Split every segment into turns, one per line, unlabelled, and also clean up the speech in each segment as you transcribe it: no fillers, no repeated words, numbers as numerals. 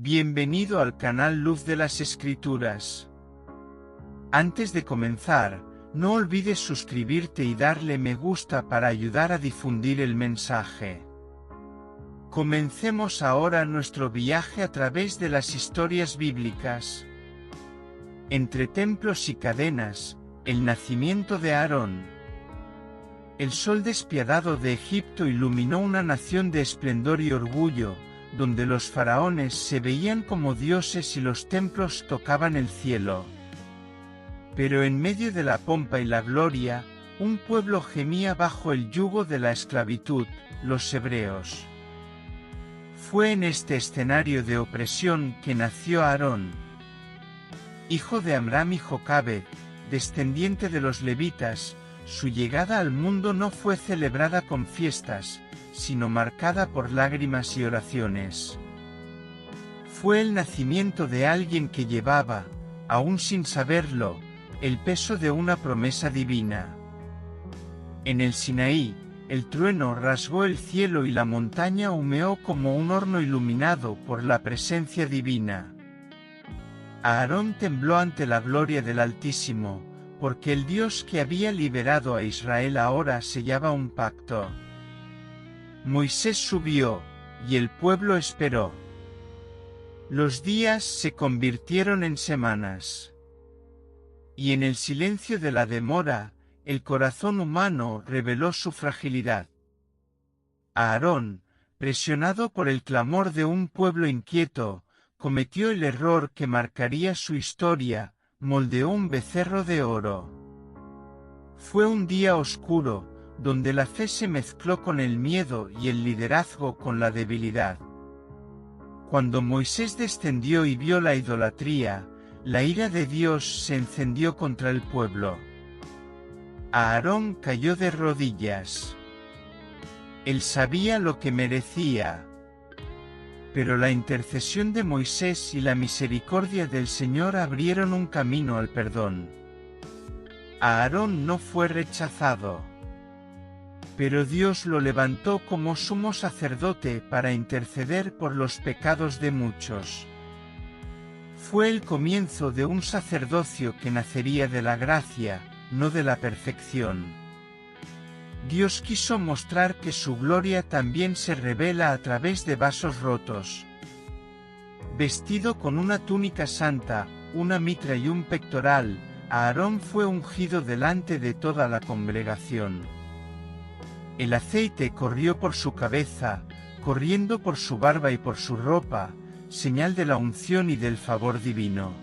Bienvenido al canal Luz de las Escrituras. Antes de comenzar, no olvides suscribirte y darle me gusta para ayudar a difundir el mensaje. Comencemos ahora nuestro viaje a través de las historias bíblicas. Entre templos y cadenas, el nacimiento de Aarón. El sol despiadado de Egipto iluminó una nación de esplendor y orgullo, donde los faraones se veían como dioses y los templos tocaban el cielo. Pero en medio de la pompa y la gloria, un pueblo gemía bajo el yugo de la esclavitud, los hebreos. Fue en este escenario de opresión que nació Aarón, hijo de Amram y Jocabed, descendiente de los levitas. Su llegada al mundo no fue celebrada con fiestas, sino marcada por lágrimas y oraciones. Fue el nacimiento de alguien que llevaba, aún sin saberlo, el peso de una promesa divina. En el Sinaí, el trueno rasgó el cielo y la montaña humeó como un horno iluminado por la presencia divina. Aarón tembló ante la gloria del Altísimo, porque el Dios que había liberado a Israel ahora sellaba un pacto. Moisés subió, y el pueblo esperó. Los días se convirtieron en semanas. Y en el silencio de la demora, el corazón humano reveló su fragilidad. Aarón, presionado por el clamor de un pueblo inquieto, cometió el error que marcaría su historia, moldeó un becerro de oro. Fue un día oscuro, donde la fe se mezcló con el miedo y el liderazgo con la debilidad. Cuando Moisés descendió y vio la idolatría, la ira de Dios se encendió contra el pueblo. Aarón cayó de rodillas. Él sabía lo que merecía. Pero la intercesión de Moisés y la misericordia del Señor abrieron un camino al perdón. Aarón no fue rechazado. Pero Dios lo levantó como sumo sacerdote para interceder por los pecados de muchos. Fue el comienzo de un sacerdocio que nacería de la gracia, no de la perfección. Dios quiso mostrar que su gloria también se revela a través de vasos rotos. Vestido con una túnica santa, una mitra y un pectoral, Aarón fue ungido delante de toda la congregación. El aceite corrió por su cabeza, corriendo por su barba y por su ropa, señal de la unción y del favor divino.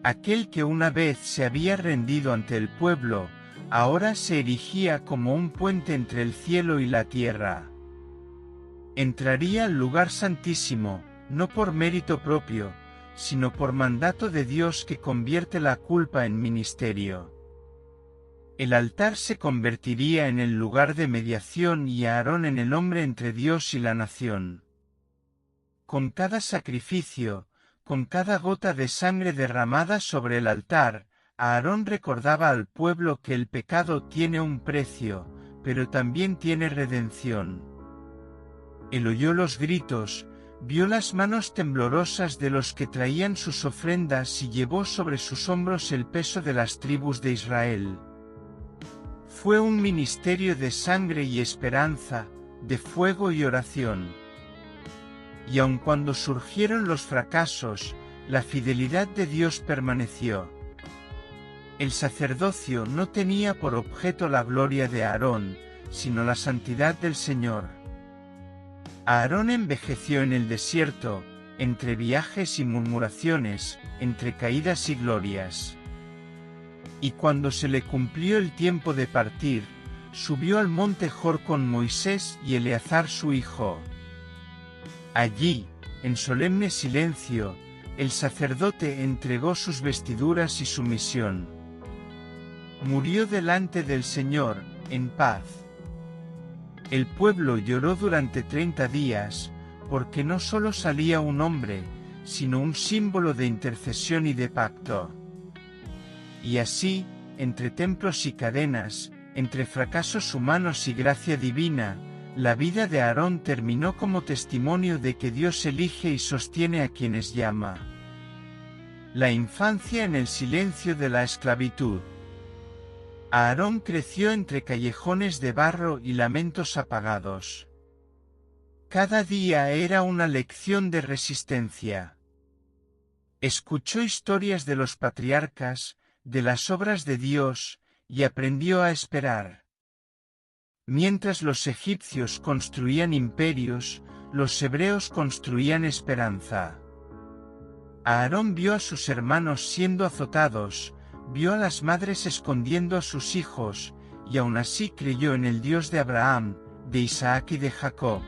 Aquel que una vez se había rendido ante el pueblo, ahora se erigía como un puente entre el cielo y la tierra. Entraría al lugar santísimo, no por mérito propio, sino por mandato de Dios que convierte la culpa en ministerio. El altar se convertiría en el lugar de mediación y Aarón en el hombre entre Dios y la nación. Con cada sacrificio, con cada gota de sangre derramada sobre el altar, Aarón recordaba al pueblo que el pecado tiene un precio, pero también tiene redención. Él oyó los gritos, vio las manos temblorosas de los que traían sus ofrendas y llevó sobre sus hombros el peso de las tribus de Israel. Fue un ministerio de sangre y esperanza, de fuego y oración. Y aun cuando surgieron los fracasos, la fidelidad de Dios permaneció. El sacerdocio no tenía por objeto la gloria de Aarón, sino la santidad del Señor. Aarón envejeció en el desierto, entre viajes y murmuraciones, entre caídas y glorias. Y cuando se le cumplió el tiempo de partir, subió al monte Jor con Moisés y Eleazar su hijo. Allí, en solemne silencio, el sacerdote entregó sus vestiduras y su misión. Murió delante del Señor, en paz. El pueblo lloró durante 30 días, porque no solo salía un hombre, sino un símbolo de intercesión y de pacto. Y así, entre templos y cadenas, entre fracasos humanos y gracia divina, La vida de Aarón terminó como testimonio de que Dios elige y sostiene a quienes llama. La infancia en el silencio de la esclavitud. Aarón creció entre callejones de barro y lamentos apagados. Cada día era una lección de resistencia. Escuchó historias de los patriarcas, de las obras de Dios, y aprendió a esperar. Mientras los egipcios construían imperios, los hebreos construían esperanza. Aarón vio a sus hermanos siendo azotados, vio a las madres escondiendo a sus hijos, y aún así creyó en el Dios de Abraham, de Isaac y de Jacob.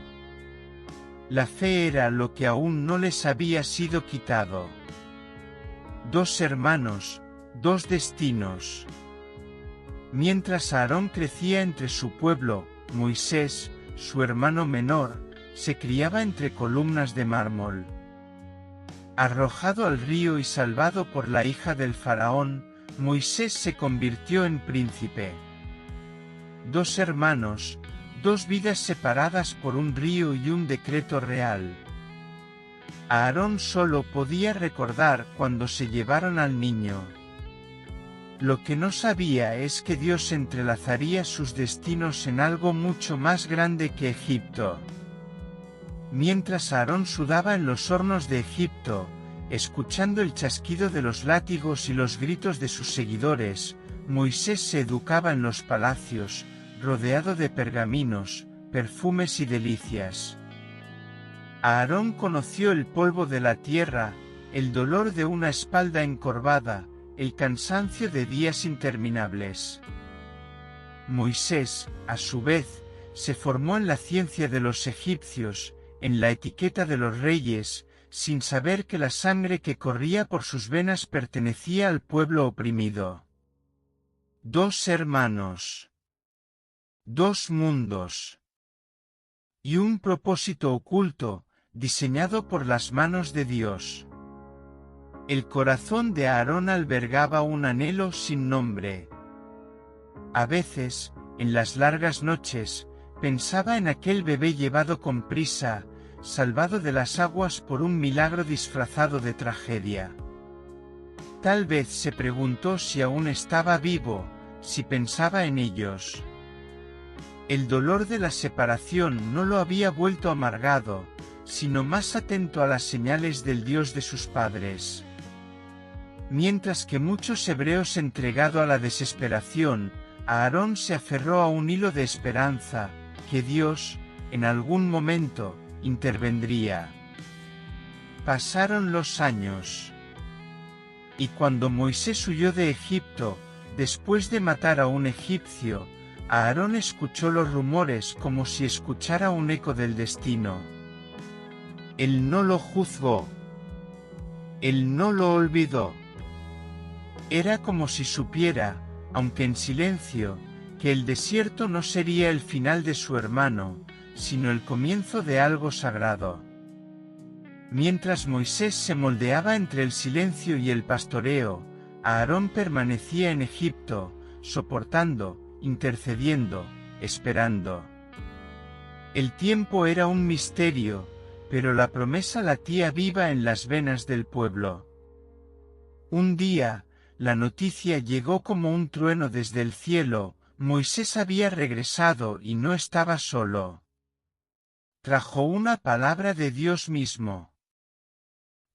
La fe era lo que aún no les había sido quitado. 2 hermanos, 2 destinos. Mientras Aarón crecía entre su pueblo, Moisés, su hermano menor, se criaba entre columnas de mármol. Arrojado al río y salvado por la hija del faraón, Moisés se convirtió en príncipe. 2 hermanos, 2 vidas separadas por un río y un decreto real. Aarón solo podía recordar cuando se llevaron al niño. Lo que no sabía es que Dios entrelazaría sus destinos en algo mucho más grande que Egipto. Mientras Aarón sudaba en los hornos de Egipto, escuchando el chasquido de los látigos y los gritos de sus seguidores, Moisés se educaba en los palacios, rodeado de pergaminos, perfumes y delicias. Aarón conoció el polvo de la tierra, el dolor de una espalda encorvada, el cansancio de días interminables. Moisés, a su vez, se formó en la ciencia de los egipcios, en la etiqueta de los reyes, sin saber que la sangre que corría por sus venas pertenecía al pueblo oprimido. 2 hermanos. 2 mundos. Y un propósito oculto, diseñado por las manos de Dios. El corazón de Aarón albergaba un anhelo sin nombre. A veces, en las largas noches, pensaba en aquel bebé llevado con prisa, salvado de las aguas por un milagro disfrazado de tragedia. Tal vez se preguntó si aún estaba vivo, si pensaba en ellos. El dolor de la separación no lo había vuelto amargado, sino más atento a las señales del Dios de sus padres. Mientras que muchos hebreos entregado a la desesperación, Aarón se aferró a un hilo de esperanza, que Dios, en algún momento, intervendría. Pasaron los años. Y cuando Moisés huyó de Egipto, después de matar a un egipcio, Aarón escuchó los rumores como si escuchara un eco del destino. Él no lo juzgó. Él no lo olvidó. Era como si supiera, aunque en silencio, que el desierto no sería el final de su hermano, sino el comienzo de algo sagrado. Mientras Moisés se moldeaba entre el silencio y el pastoreo, Aarón permanecía en Egipto, soportando, intercediendo, esperando. El tiempo era un misterio, pero la promesa latía viva en las venas del pueblo. Un día, la noticia llegó como un trueno desde el cielo: Moisés había regresado y no estaba solo. Trajo una palabra de Dios mismo.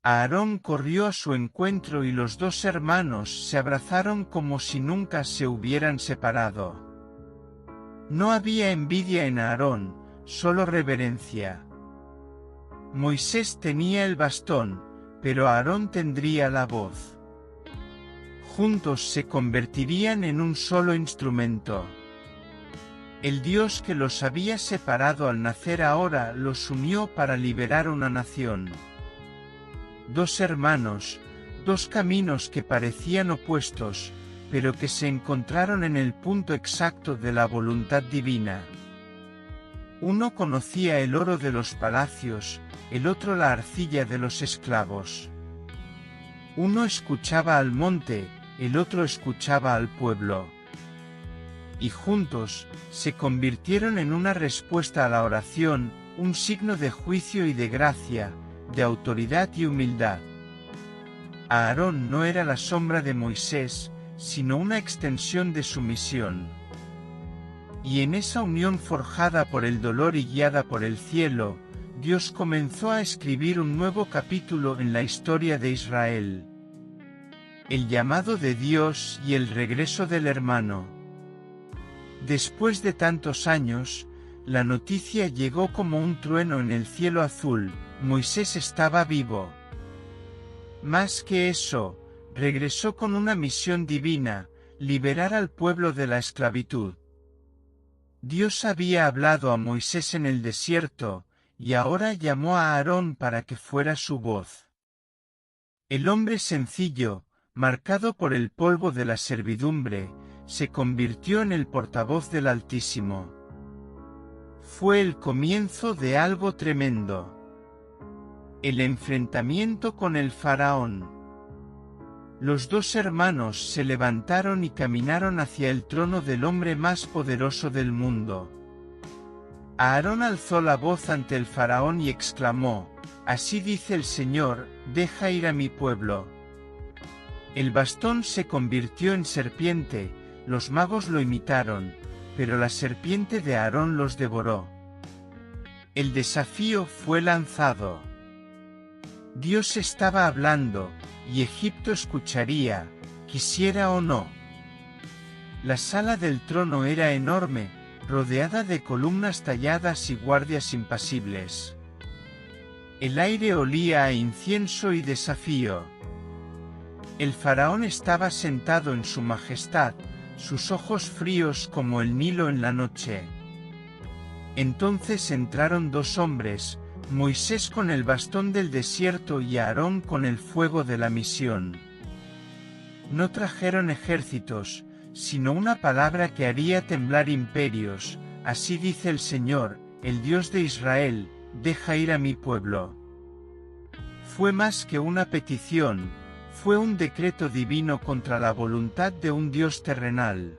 Aarón corrió a su encuentro y los 2 hermanos se abrazaron como si nunca se hubieran separado. No había envidia en Aarón, solo reverencia. Moisés tenía el bastón, pero Aarón tendría la voz. Juntos se convertirían en un solo instrumento. El Dios que los había separado al nacer ahora los unió para liberar una nación. 2 hermanos, 2 caminos que parecían opuestos, pero que se encontraron en el punto exacto de la voluntad divina. Uno conocía el oro de los palacios, el otro la arcilla de los esclavos. Uno escuchaba al monte, el otro escuchaba al pueblo. y juntos, se convirtieron en una respuesta a la oración, un signo de juicio y de gracia, de autoridad y humildad. Aarón no era la sombra de Moisés, sino una extensión de su misión. Y en esa unión forjada por el dolor y guiada por el cielo, Dios comenzó a escribir un nuevo capítulo en la historia de Israel. El llamado de Dios y el regreso del hermano. Después de tantos años, la noticia llegó como un trueno en el cielo azul: Moisés estaba vivo. Más que eso, regresó con una misión divina: liberar al pueblo de la esclavitud. Dios había hablado a Moisés en el desierto, y ahora llamó a Aarón para que fuera su voz. El hombre sencillo, marcado por el polvo de la servidumbre, se convirtió en el portavoz del Altísimo. Fue el comienzo de algo tremendo. El enfrentamiento con el faraón. Los dos hermanos se levantaron y caminaron hacia el trono del hombre más poderoso del mundo. Aarón alzó la voz ante el faraón y exclamó: «Así dice el Señor, deja ir a mi pueblo». El bastón se convirtió en serpiente, los magos lo imitaron, pero la serpiente de Aarón los devoró. El desafío fue lanzado. Dios estaba hablando, y Egipto escucharía, quisiera o no. La sala del trono era enorme, rodeada de columnas talladas y guardias impasibles. El aire olía a incienso y desafío. El faraón estaba sentado en su majestad, sus ojos fríos como el Nilo en la noche. Entonces entraron dos hombres, Moisés con el bastón del desierto y Aarón con el fuego de la misión. No trajeron ejércitos, sino una palabra que haría temblar imperios: «Así dice el Señor, el Dios de Israel, deja ir a mi pueblo». Fue más que una petición, fue un decreto divino contra la voluntad de un Dios terrenal.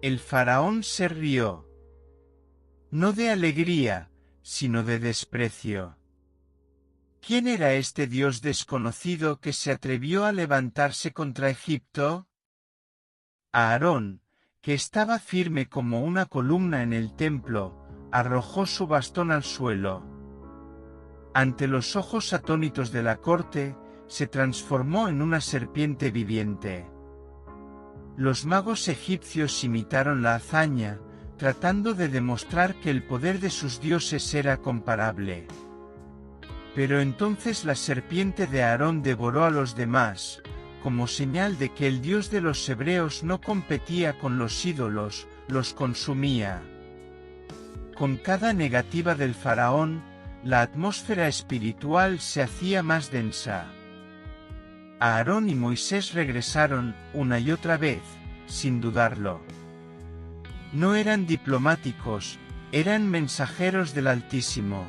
El faraón se rió. No de alegría, sino de desprecio. ¿Quién era este Dios desconocido que se atrevió a levantarse contra Egipto? Aarón, que estaba firme como una columna en el templo, arrojó su bastón al suelo. Ante los ojos atónitos de la corte, se transformó en una serpiente viviente. Los magos egipcios imitaron la hazaña, tratando de demostrar que el poder de sus dioses era comparable. Pero entonces la serpiente de Aarón devoró a los demás, como señal de que el Dios de los hebreos no competía con los ídolos, los consumía. Con cada negativa del faraón, la atmósfera espiritual se hacía más densa. Aarón y Moisés regresaron, una y otra vez, sin dudarlo. No eran diplomáticos, eran mensajeros del Altísimo.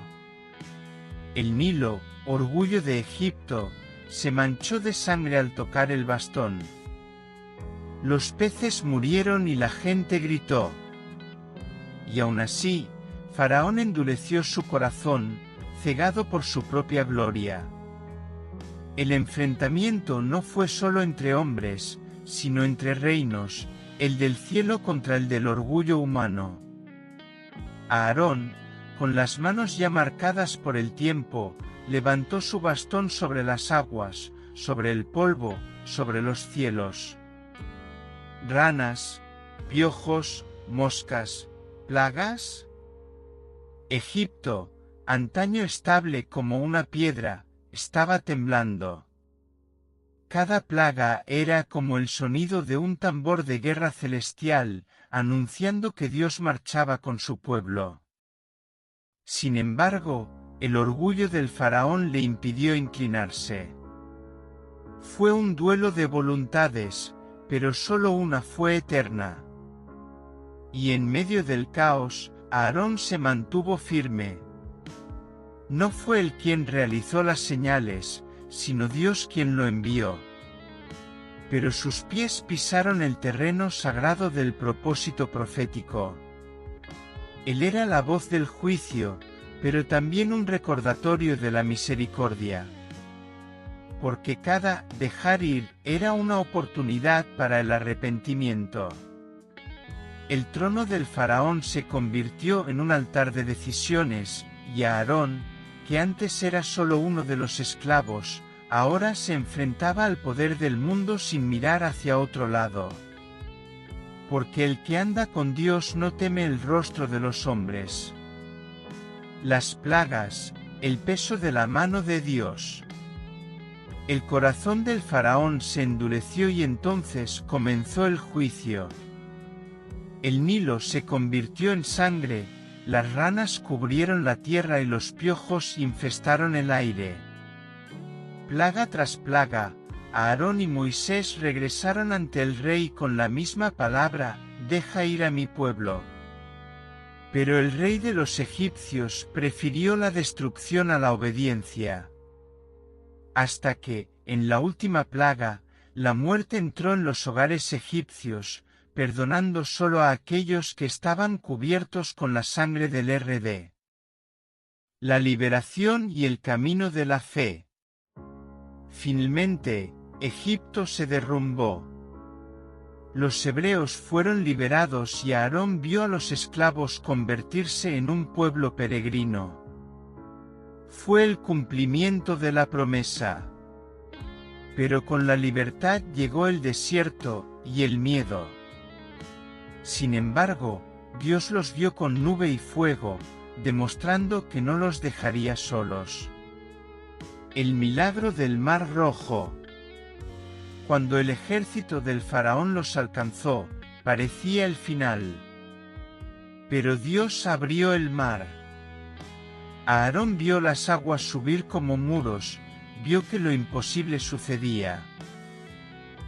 El Nilo, orgullo de Egipto, se manchó de sangre al tocar el bastón. Los peces murieron y la gente gritó. Y aún así, Faraón endureció su corazón, cegado por su propia gloria. El enfrentamiento no fue solo entre hombres, sino entre reinos, el del cielo contra el del orgullo humano. Aarón, con las manos ya marcadas por el tiempo, levantó su bastón sobre las aguas, sobre el polvo, sobre los cielos. Ranas, piojos, moscas, plagas. Egipto, antaño estable como una piedra, estaba temblando. Cada plaga era como el sonido de un tambor de guerra celestial, anunciando que Dios marchaba con su pueblo. Sin embargo, el orgullo del faraón le impidió inclinarse. Fue un duelo de voluntades, pero solo una fue eterna. Y en medio del caos, Aarón se mantuvo firme. No fue él quien realizó las señales, sino Dios quien lo envió. pero sus pies pisaron el terreno sagrado del propósito profético. Él era la voz del juicio, pero también un recordatorio de la misericordia. Porque cada dejar ir era una oportunidad para el arrepentimiento. El trono del faraón se convirtió en un altar de decisiones, y Aarón, que antes era solo uno de los esclavos, ahora se enfrentaba al poder del mundo sin mirar hacia otro lado. Porque el que anda con Dios no teme el rostro de los hombres. Las plagas, el peso de la mano de Dios. El corazón del faraón se endureció y entonces comenzó el juicio. El Nilo se convirtió en sangre, las ranas cubrieron la tierra y los piojos infestaron el aire. Plaga tras plaga, Aarón y Moisés regresaron ante el rey con la misma palabra: deja ir a mi pueblo. Pero el rey de los egipcios prefirió la destrucción a la obediencia. Hasta que, en la última plaga, la muerte entró en los hogares egipcios, perdonando solo a aquellos que estaban cubiertos con la sangre del RD. La liberación y el camino de la fe. Finalmente, Egipto se derrumbó. Los hebreos fueron liberados y Aarón vio a los esclavos convertirse en un pueblo peregrino. Fue el cumplimiento de la promesa. Pero con la libertad llegó el desierto y el miedo. Sin embargo, Dios los vio con nube y fuego, demostrando que no los dejaría solos. El milagro del Mar Rojo. Cuando el ejército del faraón los alcanzó, parecía el final. Pero Dios abrió el mar. Aarón vio las aguas subir como muros, vio que lo imposible sucedía.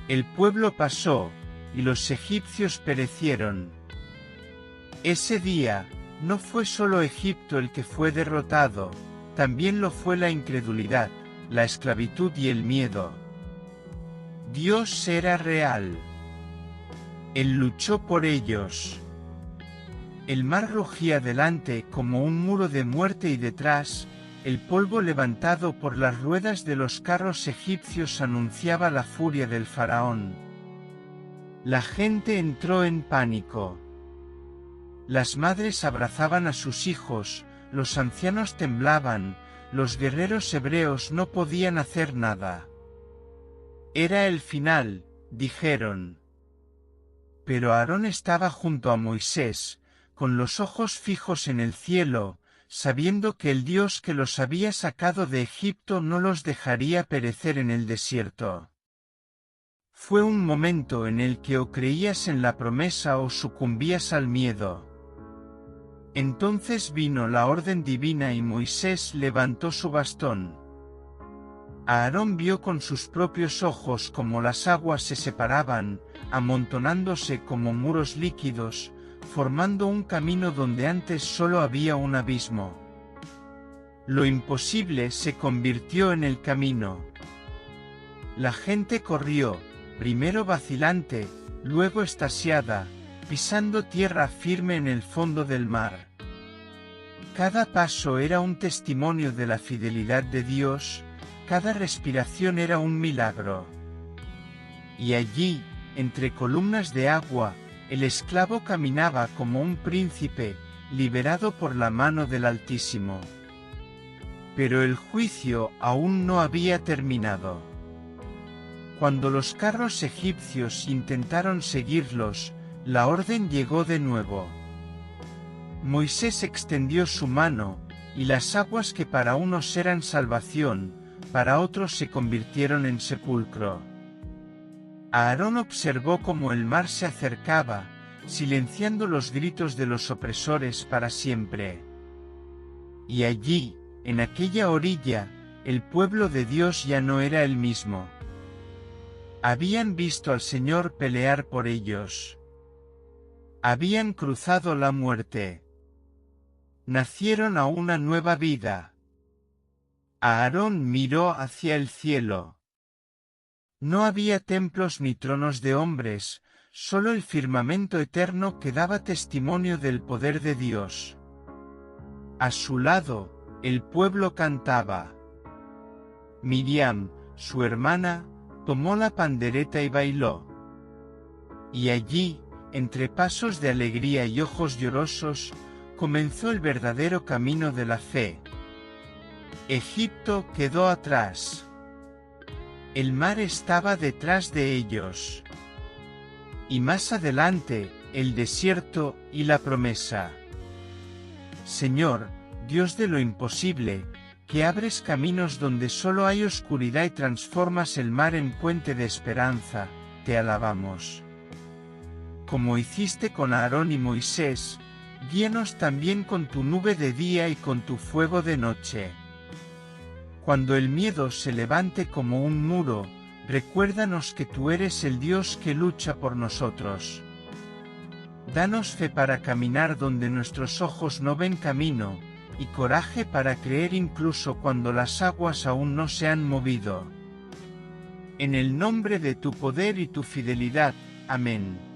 El pueblo pasó, y los egipcios perecieron. Ese día, no fue solo Egipto el que fue derrotado, también lo fue la incredulidad, la esclavitud y el miedo. Dios era real. Él luchó por ellos. El mar rugía delante como un muro de muerte y detrás, el polvo levantado por las ruedas de los carros egipcios anunciaba la furia del faraón. La gente entró en pánico. Las madres abrazaban a sus hijos, los ancianos temblaban, los guerreros hebreos no podían hacer nada. Era el final, dijeron. Pero Aarón estaba junto a Moisés, con los ojos fijos en el cielo, sabiendo que el Dios que los había sacado de Egipto no los dejaría perecer en el desierto. Fue un momento en el que o creías en la promesa o sucumbías al miedo. Entonces vino la orden divina y Moisés levantó su bastón. Aarón vio con sus propios ojos cómo las aguas se separaban, amontonándose como muros líquidos, formando un camino donde antes solo había un abismo. Lo imposible se convirtió en el camino. La gente corrió, primero vacilante, luego extasiada, pisando tierra firme en el fondo del mar. Cada paso era un testimonio de la fidelidad de Dios, cada respiración era un milagro. Y allí, entre columnas de agua, el esclavo caminaba como un príncipe, liberado por la mano del Altísimo. Pero el juicio aún no había terminado. Cuando los carros egipcios intentaron seguirlos, la orden llegó de nuevo. Moisés extendió su mano, y las aguas que para unos eran salvación, para otros se convirtieron en sepulcro. Aarón observó cómo el mar se acercaba, silenciando los gritos de los opresores para siempre. Y allí, en aquella orilla, el pueblo de Dios ya no era el mismo. Habían visto al Señor pelear por ellos. Habían cruzado la muerte. Nacieron a una nueva vida. Aarón miró hacia el cielo. No había templos ni tronos de hombres, solo el firmamento eterno que daba testimonio del poder de Dios. A su lado, el pueblo cantaba. Miriam, su hermana, tomó la pandereta y bailó. Y allí, entre pasos de alegría y ojos llorosos, comenzó el verdadero camino de la fe. Egipto quedó atrás. El mar estaba detrás de ellos. Y más adelante, el desierto y la promesa. Señor, Dios de lo imposible, que abres caminos donde solo hay oscuridad y transformas el mar en puente de esperanza, te alabamos. Como hiciste con Aarón y Moisés, guíanos también con tu nube de día y con tu fuego de noche. Cuando el miedo se levante como un muro, recuérdanos que tú eres el Dios que lucha por nosotros. Danos fe para caminar donde nuestros ojos no ven camino, y coraje para creer incluso cuando las aguas aún no se han movido. En el nombre de tu poder y tu fidelidad. Amén.